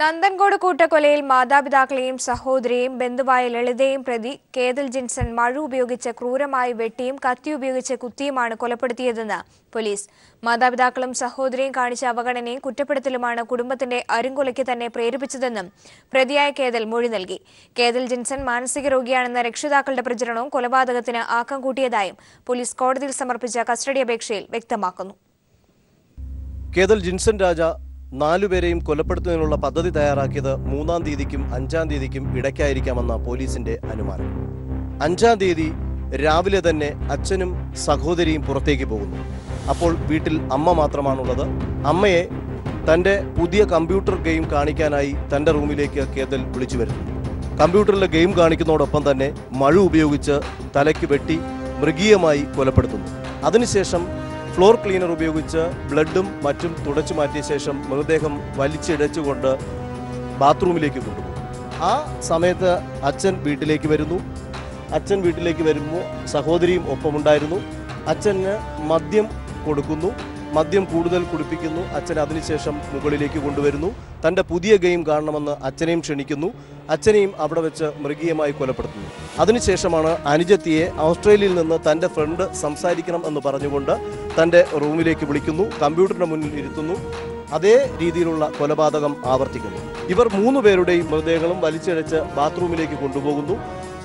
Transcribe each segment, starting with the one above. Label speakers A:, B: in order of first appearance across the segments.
A: നന്ദൻകോട് കൂട്ടക്കൊലയിൽ മാതാപിതാക്കളെയും സഹോദരിയെയും ബന്ധുവായ ലളിതയെയും പ്രതി കേതൽ ജിൻസൺ മഴ ഉപയോഗിച്ച് ക്രൂരമായി വെട്ടിയും കത്തി ഉപയോഗിച്ച് കുത്തിയുമാണ് കൊലപ്പെടുത്തിയതെന്ന് പോലീസ്. മാതാപിതാക്കളും സഹോദരിയും കാണിച്ച അവഗണനയും കുറ്റപ്പെടുത്തലുമാണ് കുടുംബത്തിന്റെ അരുംകൊലയ്ക്ക് തന്നെ പ്രേരിപ്പിച്ചതെന്നും പ്രതിയായ കേതൽ മൊഴി നൽകി. കേതൽ ജിൻസൺ മാനസിക രോഗിയാണെന്ന രക്ഷിതാക്കളുടെ പ്രചരണവും കൊലപാതകത്തിന് ആക്കം കൂട്ടിയതായും പോലീസ് കോടതിയിൽ സമർപ്പിച്ച കസ്റ്റഡി അപേക്ഷയിൽ വ്യക്തമാക്കുന്നു.
B: കേതൽ ജിൻസൺ രാജ 4 പേരെയും കൊലപ്പെടുത്തുന്നതിനുള്ള പദ്ധതി തയ്യാറാക്കിയത് 3-ാം തീയതിക്കും 5-ാം തീയതിക്കും ഇടയ്ക്കായിരിക്കാമെന്ന പോലീസിന്റെ അനുമാനം. 5-ാം തീയതി രാവിലെ തന്നെ അച്ഛനും സഹോദരിയും പുറത്തേക്ക് പോകുന്നു. അപ്പോൾ വീട്ടിൽ അമ്മ മാത്രമാണുള്ളത്. അമ്മയെ തൻ്റെ പുതിയ കമ്പ്യൂട്ടർ ഗെയിം കാണിക്കാനായി തൻ്റെ റൂമിലേക്ക് കേതൽ വിളിച്ചു വരുന്നു. കമ്പ്യൂട്ടറിലെ ഗെയിം കാണിക്കുന്നതോടൊപ്പം തന്നെ മഴ ഉപയോഗിച്ച് തലയ്ക്ക് വെട്ടി മൃഗീയമായി കൊലപ്പെടുത്തുന്നു. അതിനുശേഷം ഫ്ലോർ ക്ലീനർ ഉപയോഗിച്ച് ബ്ലഡും മറ്റും തുടച്ചു മാറ്റിയ ശേഷം മൃതദേഹം വലിച്ചിഴച്ചുകൊണ്ട് ബാത്റൂമിലേക്ക് കൊണ്ടുപോകും. ആ സമയത്ത് അച്ഛൻ വീട്ടിലേക്ക് വരുമ്പോൾ സഹോദരിയും ഒപ്പമുണ്ടായിരുന്നു. അച്ഛന് മദ്യം കൊടുക്കുന്നു, മദ്യം കൂടുതൽ കുടിപ്പിക്കുന്നു. അച്ഛൻ അതിനുശേഷം മുകളിലേക്ക് കൊണ്ടുവരുന്നു. തൻ്റെ പുതിയ ഗെയിം കാണണമെന്ന് അച്ഛനെയും ക്ഷണിക്കുന്നു. അച്ഛനെയും അവിടെ വെച്ച് മൃഗീയമായി കൊലപ്പെടുത്തുന്നു. അതിനുശേഷമാണ് അനുജത്തിയെ ഓസ്ട്രേലിയയിൽ നിന്ന് തൻ്റെ ഫ്രണ്ട് സംസാരിക്കണം എന്ന് പറഞ്ഞുകൊണ്ട് തൻ്റെ റൂമിലേക്ക് വിളിക്കുന്നു, കമ്പ്യൂട്ടറിന് മുന്നിൽ ഇരുത്തുന്നു. അതേ രീതിയിലുള്ള കൊലപാതകം ആവർത്തിക്കുന്നു. ഇവർ 3 പേരുടെയും മൃതദേഹങ്ങളും വലിച്ചിഴച്ച് ബാത്റൂമിലേക്ക് കൊണ്ടുപോകുന്നു.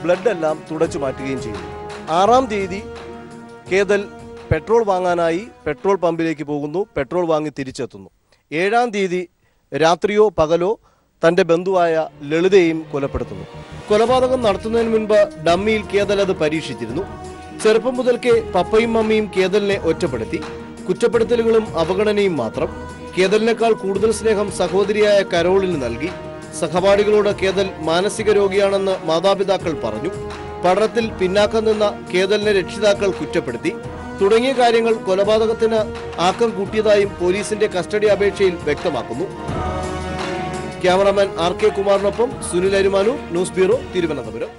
B: ബ്ലഡെല്ലാം തുടച്ചു മാറ്റുകയും ചെയ്യുന്നു. 6-ാം തീയതി കേതൽ പെട്രോൾ വാങ്ങാനായി പെട്രോൾ പമ്പിലേക്ക് പോകുന്നു. പെട്രോൾ വാങ്ങി തിരിച്ചെത്തുന്നു. 7-ാം തീയതി രാത്രിയോ പകലോ തൻ്റെ ബന്ധുവായ ലളിതയെയും കൊലപ്പെടുത്തുന്നു. കൊലപാതകം നടത്തുന്നതിന് മുൻപ് ഡമ്മിയിൽ കേതൽ അത് പരീക്ഷിച്ചിരുന്നു. ചെറുപ്പം മുതൽക്കേ പപ്പയും മമ്മിയും കേതലിനെ ഒറ്റപ്പെടുത്തി. കുറ്റപ്പെടുത്തലുകളും അവഗണനയും മാത്രം. കേതലിനേക്കാൾ കൂടുതൽ സ്നേഹം സഹോദരിയായ കരോളിന് നൽകി. സഹപാഠികളോട് കേതൽ മാനസിക രോഗിയാണെന്ന് മാതാപിതാക്കൾ പറഞ്ഞു. പഠനത്തിൽ പിന്നാക്കം നിന്ന കേതലിനെ രക്ഷിതാക്കൾ കുറ്റപ്പെടുത്തി. തുടങ്ങിയ കാര്യങ്ങൾ കൊലപാതകത്തിന് ആക്കം കൂട്ടിയതായും പോലീസിന്റെ കസ്റ്റഡി അപേക്ഷയിൽ വ്യക്തമാക്കുന്നു. ക്യാമറാമാൻ RK കുമാറിനൊപ്പം സുനിൽ അരുമാനൂർ, ന്യൂസ് ബ്യൂറോ, തിരുവനന്തപുരം.